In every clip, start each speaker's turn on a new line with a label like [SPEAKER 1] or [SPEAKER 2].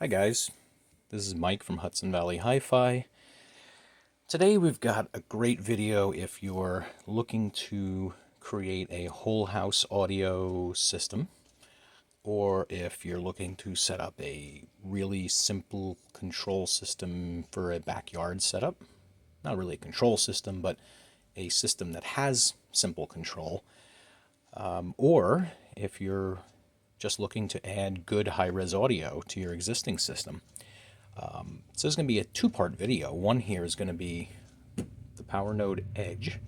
[SPEAKER 1] Hi guys, this is Mike from Hudson Valley Hi-Fi. Today we've got a great video if you're looking to create a whole house audio system, or if you're looking to set up a really simple control system for a backyard setup. Not really a control system, but a system that has simple control. Or if you're just looking to add good high-res audio to your existing system. So there's going to be a two-part video. One here is going to be the Powernode Edge.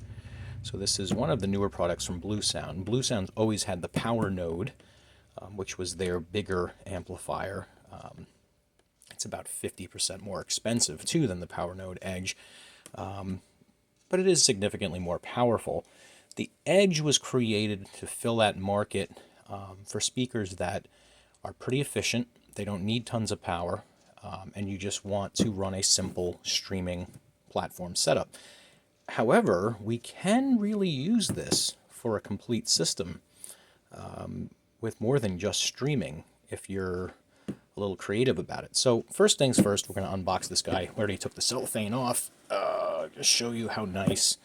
[SPEAKER 1] So this is one of the newer products from Bluesound. Bluesound's always had the Powernode, which was their bigger amplifier. It's about 50% more expensive too than the Powernode Edge, but it is significantly more powerful. The Edge was created to fill that market for speakers that are pretty efficient. They don't need tons of power, and you just want to run a simple streaming platform setup. However, we can really use this for a complete system with more than just streaming if you're a little creative about it. So first things first, we're going to unbox this guy. I already took the cellophane off. Just show you how nice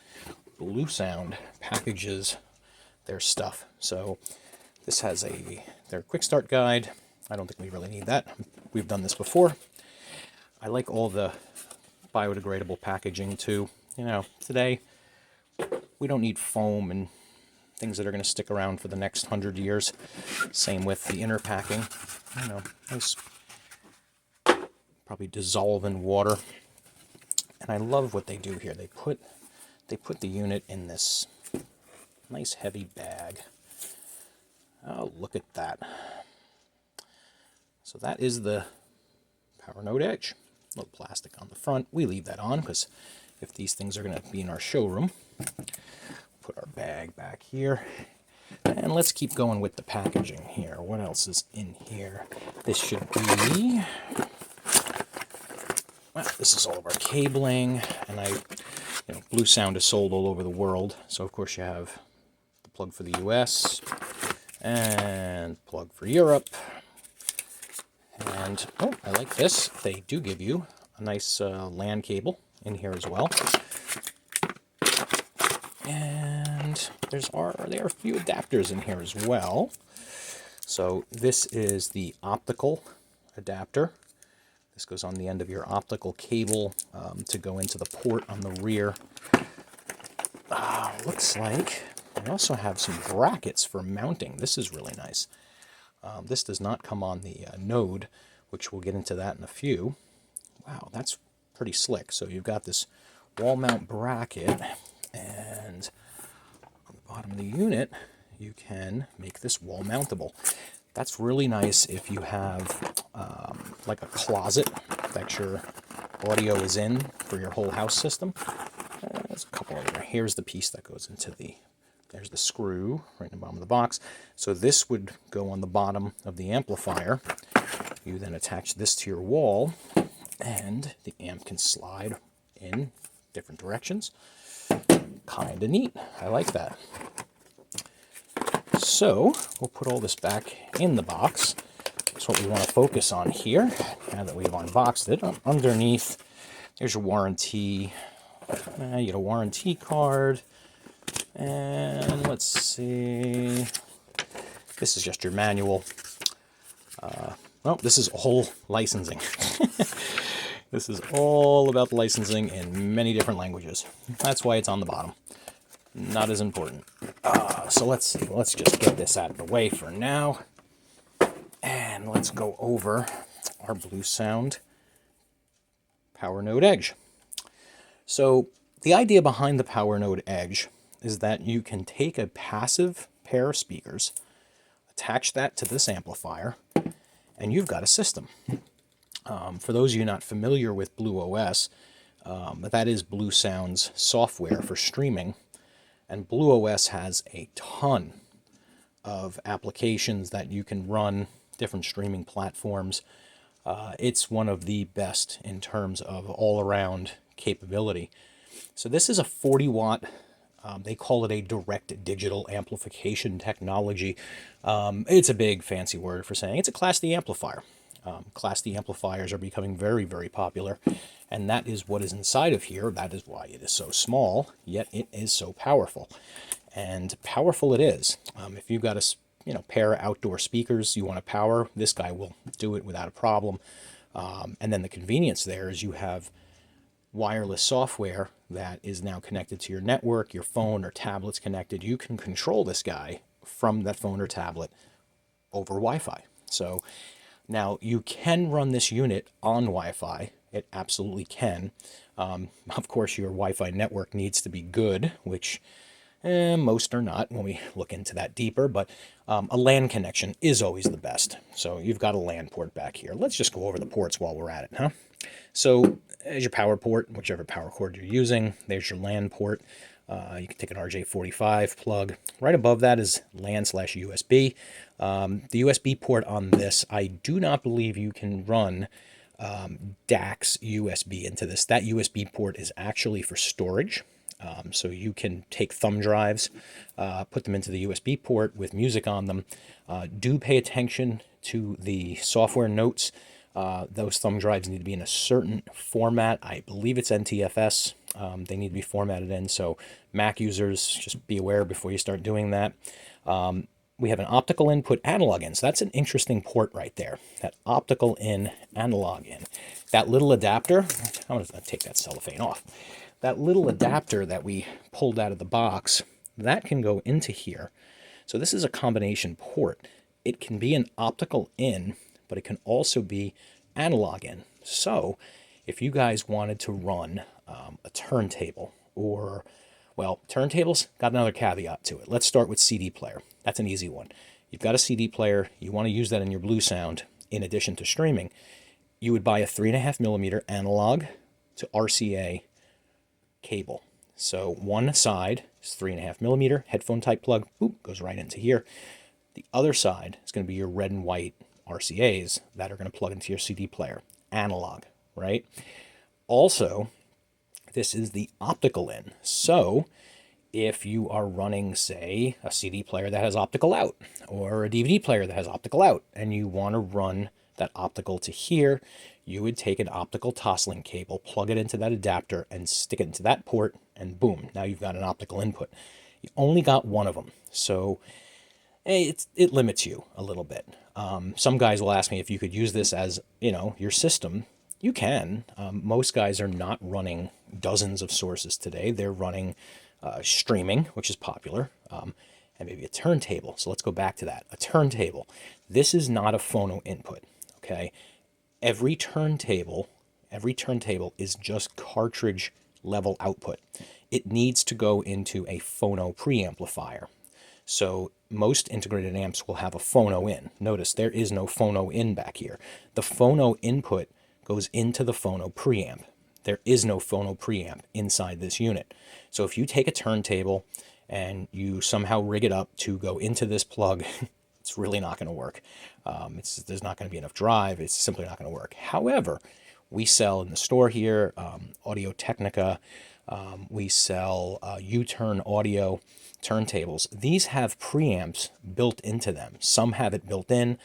[SPEAKER 1] Bluesound packages their stuff. So this has their quick start guide. I don't think we really need that. We've done this before. I like all the biodegradable packaging too. You know, today we don't need foam and things that are going to stick around for the next 100 years. Same with the inner packing. You know, nice, probably dissolve in water. And I love what they do here. They put the unit in this nice heavy bag. Oh, look at that. So that is the Powernode Edge. A little plastic on the front. We leave that on because if these things are going to be in our showroom, put our bag back here. And let's keep going with the packaging here. What else is in here? This should be... Well, this is all of our cabling, and Bluesound is sold all over the world. So of course you have the plug for the US and plug for Europe. And oh, I like this. They do give you a nice LAN cable in here as well. And there are a few adapters in here as well. So this is the optical adapter. This goes on the end of your optical cable to go into the port on the rear. Looks like I also have some brackets for mounting. This is really nice. This does not come on the Node, which we'll get into that in a few. Wow, that's pretty slick. So you've got this wall mount bracket, and on the bottom of the unit, you can make this wall mountable. That's really nice if you have like a closet that your audio is in for your whole house system. There's a couple over there. Here's the piece that goes into there's the screw right in the bottom of the box. So this would go on the bottom of the amplifier. You then attach this to your wall, and the amp can slide in different directions. Kind of neat. I like that. So we'll put all this back in the box. That's what we want to focus on here, now that we've unboxed it. Underneath, there's your warranty. You get a warranty card. And let's see. This is just your manual. Well, this is all licensing. This is all about the licensing in many different languages. That's why it's on the bottom. Not as important. So let's see. Let's just get this out of the way for now. And let's go over our Bluesound Powernode Edge. So the idea behind the Powernode Edge is that you can take a passive pair of speakers, attach that to this amplifier, and you've got a system. For those of you not familiar with BlueOS, that is Bluesound's software for streaming, and BlueOS has a ton of applications that you can run, different streaming platforms. It's one of the best in terms of all-around capability. So this is a 40-watt, they call it a direct digital amplification technology. It's a big fancy word for saying it's a Class D amplifier. Class D amplifiers are becoming very, very popular, and that is what is inside of here. That is why it is so small, yet it is so powerful. And powerful it is. If you've got a pair of outdoor speakers you want to power, this guy will do it without a problem. And then the convenience there is you have wireless software that is now connected to your network, your phone or tablet's connected. You can control this guy from that phone or tablet over Wi-Fi. So now you can run this unit on Wi-Fi. It absolutely can. Of course, your Wi-Fi network needs to be good, which most are not when we look into that deeper, but a LAN connection is always the best. So you've got a LAN port back here. Let's just go over the ports while we're at it, huh? So as your power port, whichever power cord you're using, there's your LAN port. You can take an RJ45 plug. Right above that is LAN/USB. The USB port on this, I do not believe you can run DAX USB into this. That USB port is actually for storage. So you can take thumb drives, put them into the USB port with music on them. Do pay attention to the software notes. Those thumb drives need to be in a certain format. I believe it's NTFS. They need to be formatted in. So Mac users, just be aware before you start doing that. We have an optical input, analog in. So that's an interesting port right there. That optical in, analog in. That little adapter, I'm going to take that cellophane off. That little adapter that we pulled out of the box, that can go into here. So this is a combination port. It can be an optical in, but it can also be analog in. So if you guys wanted to run a turntable or, well, turntables got another caveat to it. Let's start with CD player. That's an easy one. You've got a CD player. You want to use that in your Bluesound in addition to streaming. You would buy a 3.5mm analog to RCA cable. So one side is 3.5mm headphone type plug, boop, goes right into here. The other side is going to be your red and white RCAs that are going to plug into your CD player, analog, right? Also, this is the optical in. So if you are running, say, a CD player that has optical out or a DVD player that has optical out and you want to run that optical to here, you would take an optical Toslink cable, plug it into that adapter and stick it into that port, and boom, now you've got an optical input. You only got one of them, so it limits you a little bit. Some guys will ask me if you could use this as, your system. You can. Most guys are not running dozens of sources today. They're running streaming, which is popular, and maybe a turntable. So let's go back to that. A turntable. This is not a phono input, okay? Every turntable is just cartridge level output. It needs to go into a phono preamplifier. So most integrated amps will have a phono in. Notice there is no phono in back here. The phono input goes into the phono preamp. There is no phono preamp inside this unit. So if you take a turntable and you somehow rig it up to go into this plug, it's really not going to work. There's not going to be enough drive. It's simply not going to work. However, we sell in the store here, Audio Technica. We sell U-turn audio turntables. These have preamps built into them. Some have it built in.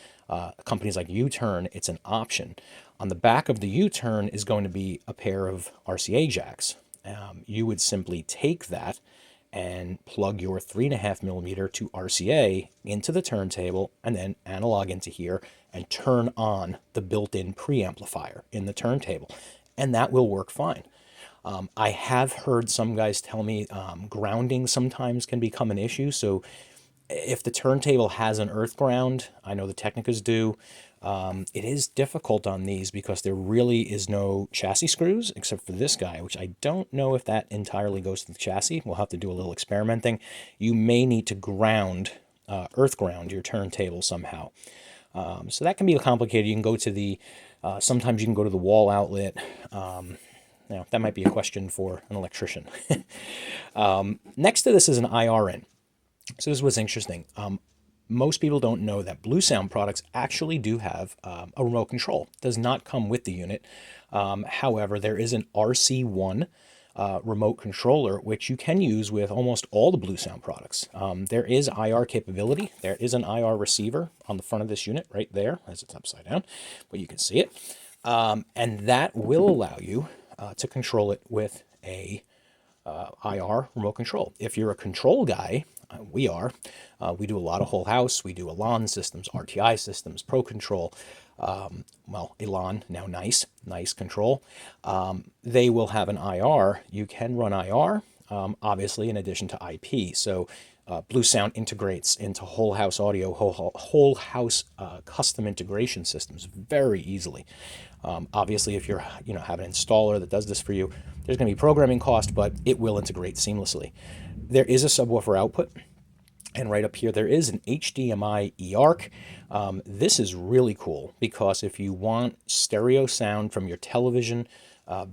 [SPEAKER 1] Companies like U-turn, it's an option. On the back of the U-turn is going to be a pair of RCA jacks. You would simply take that and plug your 3.5mm to RCA into the turntable and then analog into here and turn on the built-in preamplifier in the turntable. And that will work fine. I have heard some guys tell me grounding sometimes can become an issue. So if the turntable has an earth ground, I know the Technicas do, it is difficult on these because there really is no chassis screws except for this guy, which I don't know if that entirely goes to the chassis. We'll have to do a little experimenting. You may need to ground, earth ground your turntable somehow. So that can be complicated. You can go to the, sometimes you can go to the wall outlet. Now, that might be a question for an electrician. Next to this is an IR in. So this was interesting. Most people don't know that Bluesound products actually do have a remote control. It does not come with the unit. However, there is an RC1 remote controller, which you can use with almost all the Bluesound products. There is IR capability. There is an IR receiver on the front of this unit right there, as it's upside down, but you can see it. And that will allow you to control it with a IR remote control. If you're a control guy, we are. We do a lot of whole house. We do Elan systems, RTI systems, Pro Control. Well, Elan, now nice control. They will have an IR. You can run IR, obviously, in addition to IP. So Bluesound integrates into whole house audio, whole house custom integration systems very easily. Obviously, if you're have an installer that does this for you, there's going to be programming cost, but it will integrate seamlessly. There is a subwoofer output. And right up here, there is an HDMI eARC. This is really cool because if you want stereo sound from your television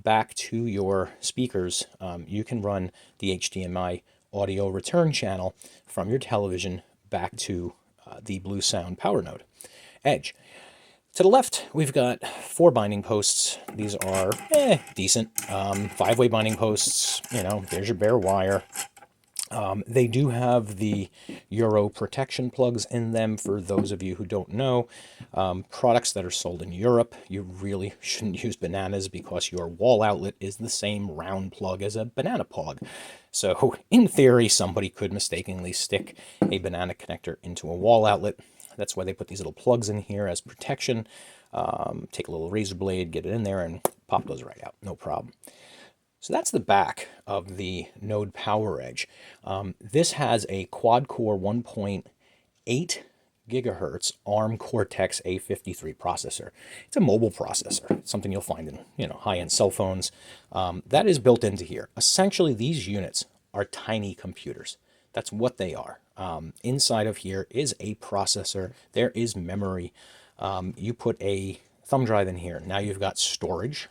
[SPEAKER 1] back to your speakers, you can run the HDMI audio return channel from your television back to the Bluesound Powernode Edge. To the left, we've got 4 binding posts. These are decent. 5-way binding posts. There's your bare wire. They do have the Euro protection plugs in them. For those of you who don't know, products that are sold in Europe, you really shouldn't use bananas because your wall outlet is the same round plug as a banana plug. So in theory, somebody could mistakenly stick a banana connector into a wall outlet. That's why they put these little plugs in here as protection. Take a little razor blade, get it in there, and pop goes right out. No problem. So that's the back of the Node Power Edge. This has a quad-core 1.8 gigahertz ARM Cortex A53 processor. It's a mobile processor. It's something you'll find in high-end cell phones. That is built into here. Essentially, these units are tiny computers. That's what they are. Inside of here is a processor. There is memory. You put a thumb drive in here. Now you've got storage,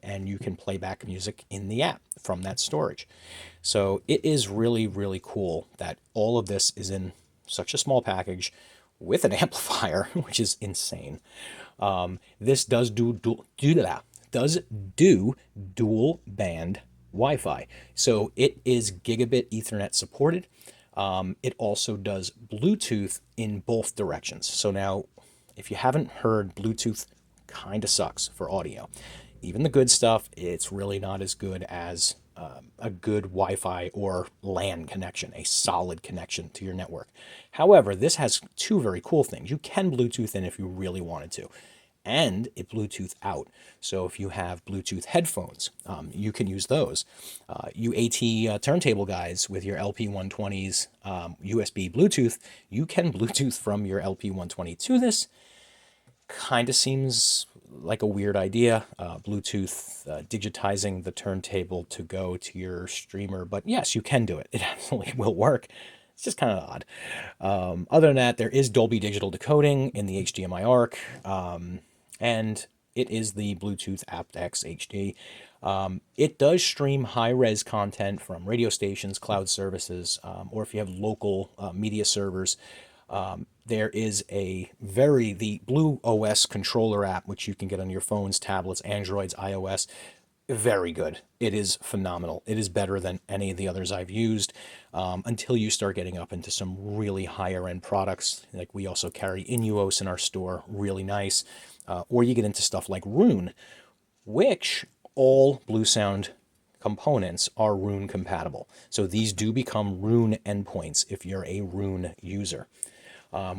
[SPEAKER 1] and you can play back music in the app from that storage. So it is really, really cool that all of this is in such a small package with an amplifier, which is insane. This does do dual band Wi-Fi. So it is gigabit Ethernet supported. It also does Bluetooth in both directions. So now, if you haven't heard, Bluetooth kind of sucks for audio. Even the good stuff, it's really not as good as a good Wi-Fi or LAN connection, a solid connection to your network. However, this has 2 very cool things. You can Bluetooth in if you really wanted to, and it Bluetooth out. So if you have Bluetooth headphones, you can use those. You AT turntable guys with your LP120s USB Bluetooth, you can Bluetooth from your LP120 to this. Kind of seems like a weird idea, Bluetooth digitizing the turntable to go to your streamer, but yes, you can do it. It absolutely will work. It's just kind of odd. Other than that, there is Dolby Digital decoding in the HDMI ARC, and it is the Bluetooth aptX HD. It does stream high-res content from radio stations, cloud services, or if you have local media servers. There is the Blue OS controller app, which you can get on your phones, tablets, Androids, iOS. Very good. It is phenomenal. It is better than any of the others I've used, until you start getting up into some really higher end products. Like we also carry Inuos in our store, really nice. Or you get into stuff like Rune, which all Bluesound components are Rune compatible. So these do become Rune endpoints if you're a Rune user.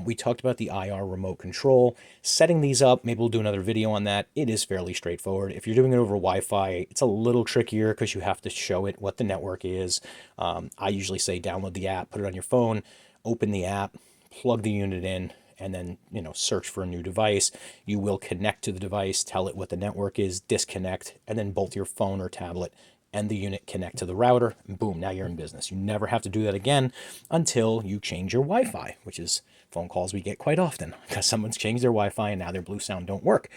[SPEAKER 1] We talked about the IR remote control. Setting these up, maybe we'll do another video on that. It is fairly straightforward. If you're doing it over Wi-Fi, it's a little trickier because you have to show it what the network is. I usually say download the app, put it on your phone, open the app, plug the unit in, and then search for a new device. You will connect to the device, tell it what the network is, disconnect, and then both your phone or tablet and the unit connect to the router, and boom, now you're in business. You never have to do that again until you change your Wi-Fi, which is phone calls we get quite often because someone's changed their Wi-Fi and now their Bluesound don't work.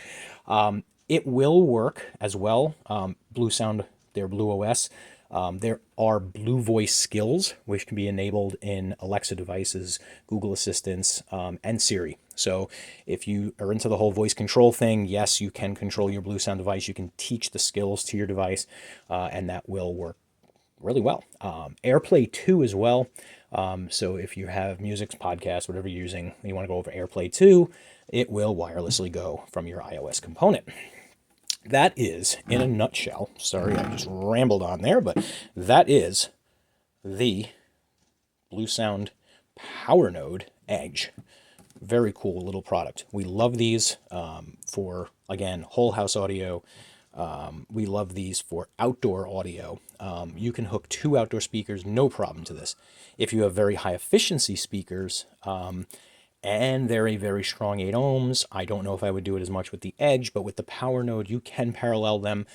[SPEAKER 1] It will work as well. Bluesound, their Blue OS, There are Blue Voice skills, which can be enabled in Alexa devices, Google Assistants, and Siri. So if you are into the whole voice control thing, yes, you can control your Bluesound device. You can teach the skills to your device, and that will work really well. AirPlay 2 as well. So if you have music, podcasts, whatever you're using, and you want to go over AirPlay 2, it will wirelessly go from your iOS component. That is, in a nutshell, sorry I just rambled on there, but that is the Bluesound Powernode Edge. Very cool little product. We love these for, again, whole house audio. We love these for outdoor audio. You can hook 2 outdoor speakers, no problem to this. If you have very high efficiency speakers, and they're a very strong 8 ohms, I don't know if I would do it as much with the Edge, but with the Powernode, you can parallel them.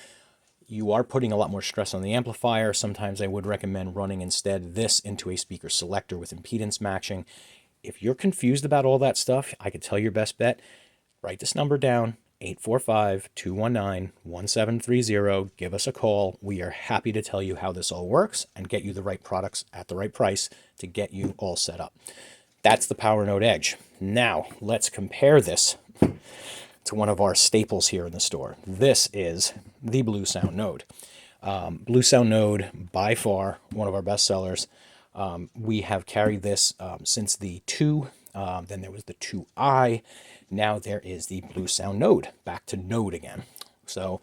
[SPEAKER 1] You are putting a lot more stress on the amplifier. Sometimes I would recommend running instead this into a speaker selector with impedance matching. If you're confused about all that stuff, I could tell your best bet. Write this number down, 845-219-1730. Give us a call. We are happy to tell you how this all works and get you the right products at the right price to get you all set up. That's the Powernode Edge. Now, let's compare this to one of our staples here in the store. This is the Bluesound Node. Bluesound Node, by far, one of our best sellers. We have carried this since the 2, then there was the 2i, now there is the Bluesound Node, back to Node again. So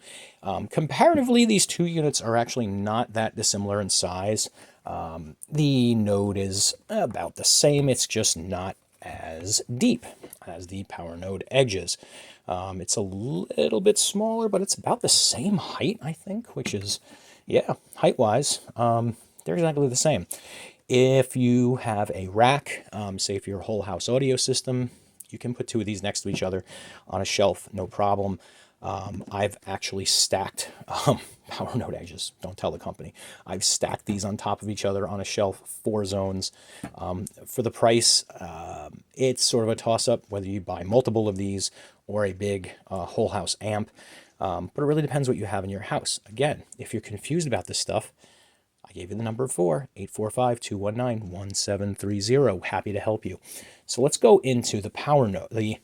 [SPEAKER 1] comparatively, these 2 units are actually not that dissimilar in size. The Node is about the same, it's just not as deep as the Powernode Edges. It's a little bit smaller, but it's about the same height, I think, which is, yeah, height-wise, they're exactly the same. If you have a rack, say for your whole house audio system, you can put 2 of these next to each other on a shelf, no problem. I've actually stacked Powernode Edges, don't tell the company. I've stacked these on top of each other on a shelf, 4 zones. For the price, it's sort of a toss-up whether you buy multiple of these or a big whole house amp, but it really depends what you have in your house. Again, if you're confused about this stuff, I gave you the number before, 845-219-1730. Happy to help you. So let's go into the Powernode, the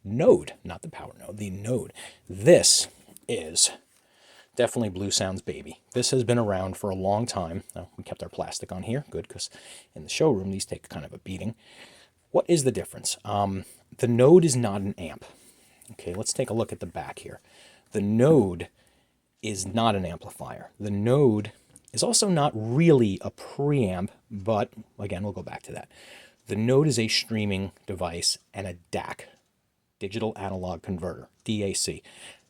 [SPEAKER 1] Node, not the Powernode, the Node. This is definitely Bluesound's baby. This has been around for a long time. We kept our plastic on here, good, because in the showroom, these take kind of a beating. What is the difference? The Node is not an amp. Okay, let's take a look at the back here. The Node is not an amplifier. The Node is also not really a preamp, but again, we'll go back to that. The Node is a streaming device and a DAC, digital analog converter, DAC.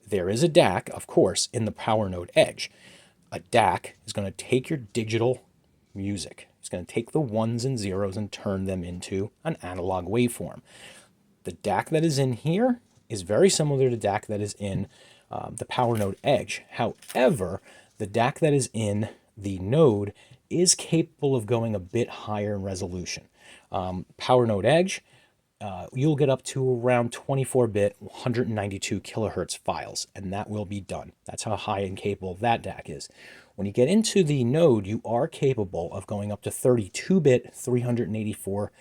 [SPEAKER 1] There is a DAC, of course, in the Powernode Edge. A DAC is going to take your digital music. It's going to take the ones and zeros and turn them into an analog waveform. The DAC that is in here is very similar to the DAC that is in the Powernode Edge. However, the DAC that is in the Node is capable of going a bit higher in resolution. Powernode Edge, you'll get up to around 24-bit, 192 kilohertz files, and that will be done. That's how high and capable that DAC is. When you get into the Node, you are capable of going up to 32-bit, 384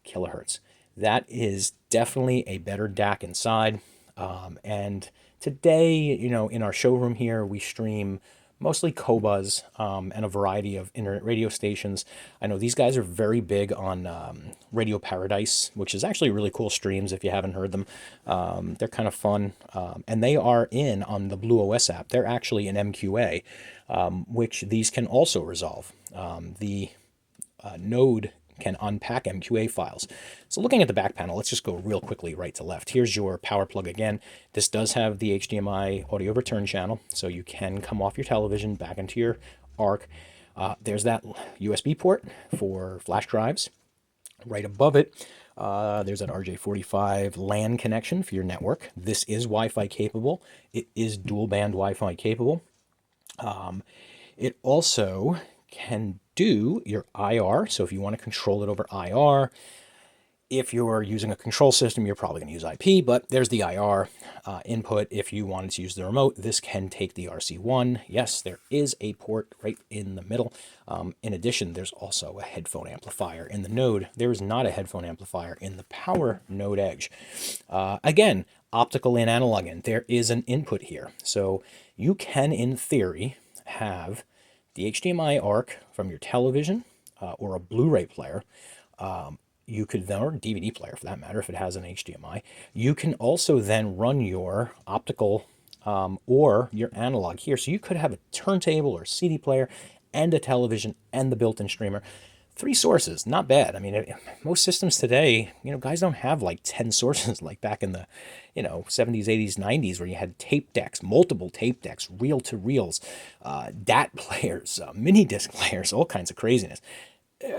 [SPEAKER 1] kilohertz. That is definitely a better DAC inside. And today, you know, in our showroom here, we stream mostly Qobuz and a variety of internet radio stations. I know these guys are very big on Radio Paradise, which is actually really cool streams if you haven't heard them. They're kind of fun. And they are in on the BlueOS app. They're actually an MQA, which these can also resolve. The Node can unpack MQA files. So looking at the back panel, let's just go real quickly right to left. Here's your power plug again. This does have the HDMI audio return channel, so you can come off your television back into your ARC. There's that USB port for flash drives. Right above it, there's an RJ45 LAN connection for your network. This is Wi-Fi capable. It is dual band Wi-Fi capable. It also can do your IR, so if you want to control it over IR, If you're using a control system, you're probably going to use IP, but there's the IR input. If you wanted to use the remote, this can take the RC1. Yes, there is a port right in the middle. In addition, there's also a headphone amplifier in the Node. There is not a headphone amplifier in the Powernode Edge. Again, optical in, analog in. There is an input here. So you can, in theory, have the HDMI ARC from your television or a Blu-ray player. You could then, or a DVD player for that matter, if it has an HDMI. You can also then run your optical or your analog here. So you could have a turntable or CD player and a television and the built-in streamer. 3 sources, not bad. I mean, most systems today, guys don't have like 10 sources like back in the, 70s, 80s, 90s, where you had tape decks, multiple tape decks, reel-to-reels, DAT players, mini disc players, all kinds of craziness.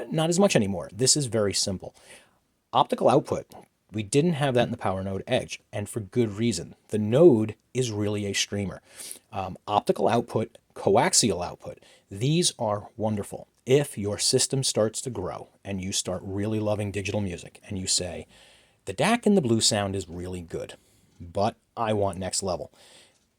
[SPEAKER 1] Not as much anymore. This is very simple. Optical output, we didn't have that in the Powernode Edge, and for good reason. The Node is really a streamer. Optical output, coaxial output, these are wonderful. If your system starts to grow and you start really loving digital music and you say, the DAC in the Bluesound is really good, but I want next level.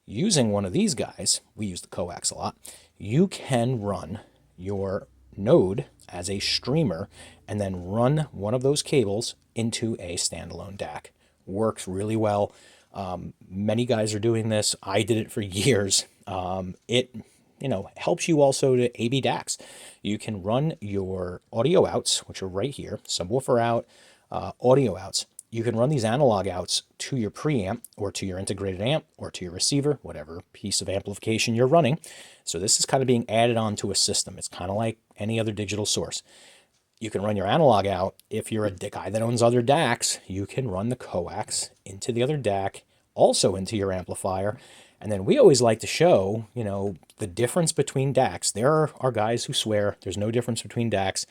[SPEAKER 1] Using one of these guys, we use the coax a lot, you can run your Node as a streamer and then run one of those cables into a standalone DAC. Works really well. Many guys are doing this. I did it for years. It helps you also to AB DACs. You can run your audio outs, which are right here, subwoofer out, audio outs. You can run these analog outs to your preamp or to your integrated amp or to your receiver, whatever piece of amplification you're running. So this is kind of being added onto a system. It's kind of like any other digital source. You can run your analog out. If you're a guy that owns other DACs, you can run the coax into the other DAC, also into your amplifier. And then we always like to show, the difference between DACs. There are guys who swear there's no difference between DACs.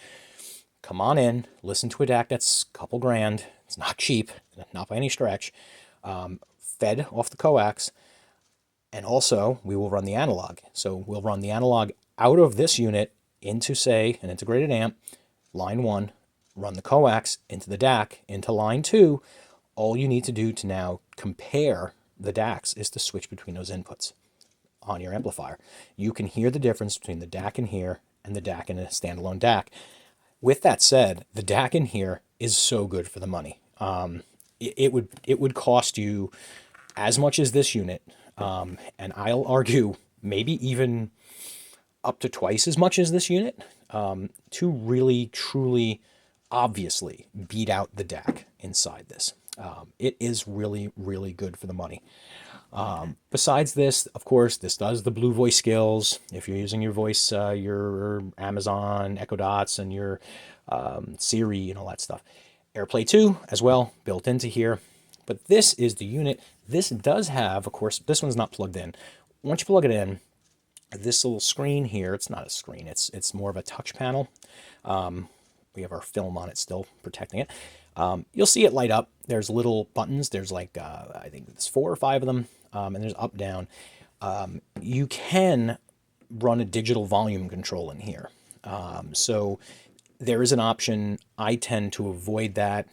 [SPEAKER 1] Come on in, listen to a DAC that's a couple grand. It's not cheap, not by any stretch. Fed off the coax. And also, we will run the analog. So we'll run the analog out of this unit into, say, an integrated amp, line 1, run the coax into the DAC, into line 2. All you need to do to now compare the DACs is to switch between those inputs on your amplifier. You can hear the difference between the DAC in here and the DAC in a standalone DAC. With that said, the DAC in here is so good for the money. It would cost you as much as this unit, and I'll argue maybe even up to twice as much as this unit, to really, truly, obviously beat out the DAC inside this. It is really, really good for the money. Besides this, of course, this does the Blue voice skills. If you're using your voice, your Amazon Echo Dots and your Siri and all that stuff. AirPlay 2 as well, built into here. But this is the unit. This does have, of course, this one's not plugged in. Once you plug it in, this little screen here, it's not a screen, it's more of a touch panel. We have our film on it still, protecting it. You'll see it light up. There's little buttons. There's like, I think there's 4 or 5 of them, and there's up, down. You can run a digital volume control in here. So there is an option. I tend to avoid that.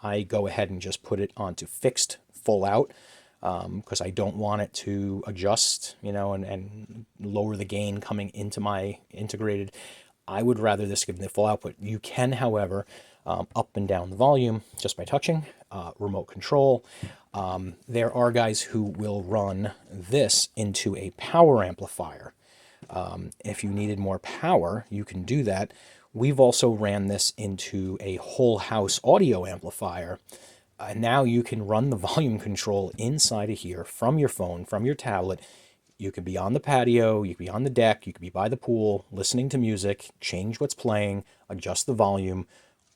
[SPEAKER 1] I go ahead and just put it onto fixed full out, because I don't want it to adjust, and lower the gain coming into my integrated. I would rather this give me the full output. You can, however, up and down the volume just by touching, remote control. There are guys who will run this into a power amplifier. If you needed more power, you can do that. We've also ran this into a whole house audio amplifier. Now you can run the volume control inside of here from your phone, from your tablet. You could be on the patio, you could be on the deck, you could be by the pool, listening to music, change what's playing, adjust the volume,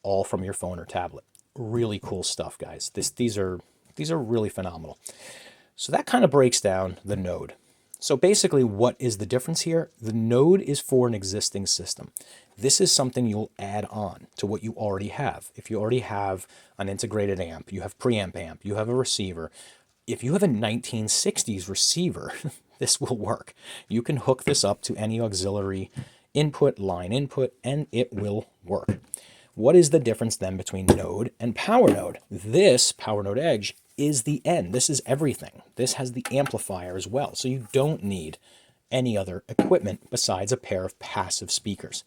[SPEAKER 1] all from your phone or tablet. Really cool stuff, guys. These are really phenomenal. So that kind of breaks down the Node. So basically, what is the difference here? The Node is for an existing system. This is something you'll add on to what you already have. If you already have an integrated amp, you have preamp amp, you have a receiver. If you have a 1960s receiver, this will work. You can hook this up to any auxiliary input, line input, and it will work. What is the difference then between Node and Powernode? This Powernode Edge is the end. This is everything. This has the amplifier as well. So you don't need any other equipment besides a pair of passive speakers.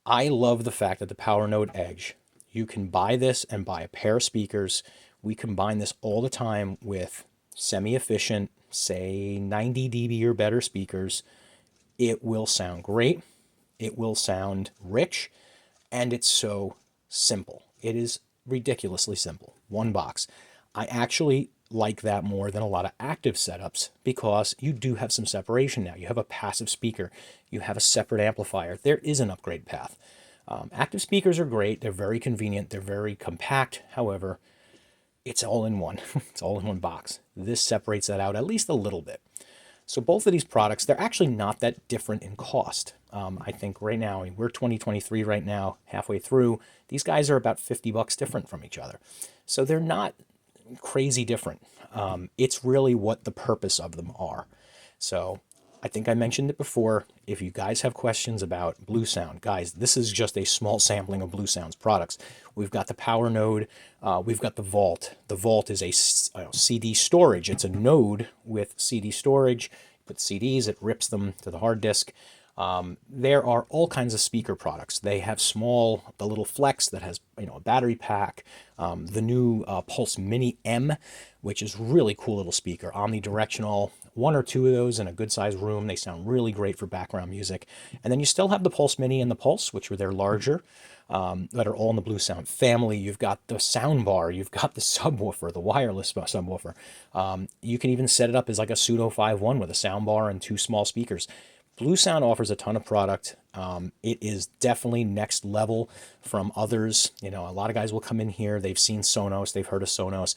[SPEAKER 1] I love the fact that the Powernode Edge, you can buy this and buy a pair of speakers. We combine this all the time with semi-efficient, say 90 dB or better speakers. It will sound great. It will sound rich. And it's so simple. It is ridiculously simple. One box. I actually like that more than a lot of active setups because you do have some separation now. You have a passive speaker. You have a separate amplifier. There is an upgrade path. Active speakers are great. They're very convenient. They're very compact. However, it's all in one. It's all in one box. This separates that out at least a little bit. So both of these products, they're actually not that different in cost. I think right now, we're 2023 right now, halfway through. These guys are about $50 different from each other. So they're not crazy different. It's really what the purpose of them are. So I think I mentioned it before. If you guys have questions about Bluesound, guys, this is just a small sampling of Bluesound's products. We've got the Powernode. We've got the Vault. The Vault is a CD storage. It's a node with CD storage. You put CDs, it rips them to the hard disk. There are all kinds of speaker products. They have the little Flex that has a battery pack, the new Pulse Mini M, which is really cool little speaker, omnidirectional. One or two of those in a good sized room. They sound really great for background music. And then you still have the Pulse Mini and the Pulse, which they're larger, that are all in the Bluesound family. You've got the sound bar, you've got the subwoofer, the wireless subwoofer. You can even set it up as like a pseudo 5.1 with a sound bar and two small speakers. Bluesound offers a ton of product. It is definitely next level from others. A lot of guys will come in here. They've seen Sonos. They've heard of Sonos.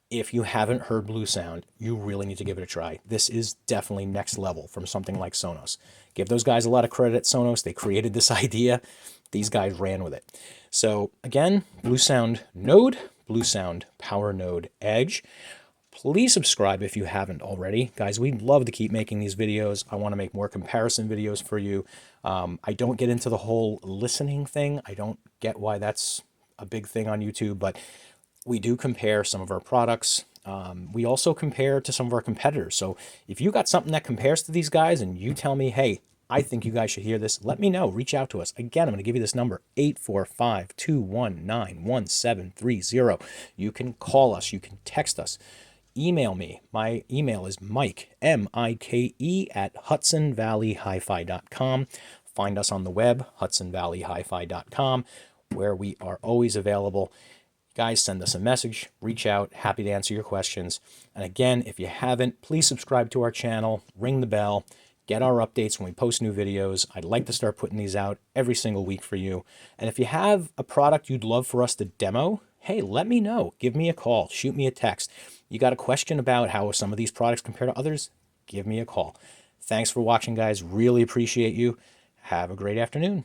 [SPEAKER 1] If you haven't heard Bluesound, you really need to give it a try. This is definitely next level from something like Sonos. Give those guys a lot of credit at Sonos. They created this idea. These guys ran with it. So again, Bluesound Node, Bluesound Powernode Edge. Please subscribe if you haven't already. Guys, we'd love to keep making these videos. I want to make more comparison videos for you. I don't get into the whole listening thing. I don't get why that's a big thing on YouTube, but we do compare some of our products. We also compare to some of our competitors. So if you got something that compares to these guys and you tell me, hey, I think you guys should hear this, let me know. Reach out to us. Again, I'm going to give you this number, 845-219-1730. You can call us. You can text us. Email me. My email is Mike, M-I-K-E, at HudsonValleyHiFi.com. Find us on the web, HudsonValleyHiFi.com, where we are always available. Guys, send us a message, reach out, happy to answer your questions. And again, if you haven't, please subscribe to our channel, ring the bell, get our updates when we post new videos. I'd like to start putting these out every single week for you. And if you have a product you'd love for us to demo, hey, let me know. Give me a call, shoot me a text. You got a question about how some of these products compare to others? Give me a call. Thanks for watching, guys. Really appreciate you. Have a great afternoon.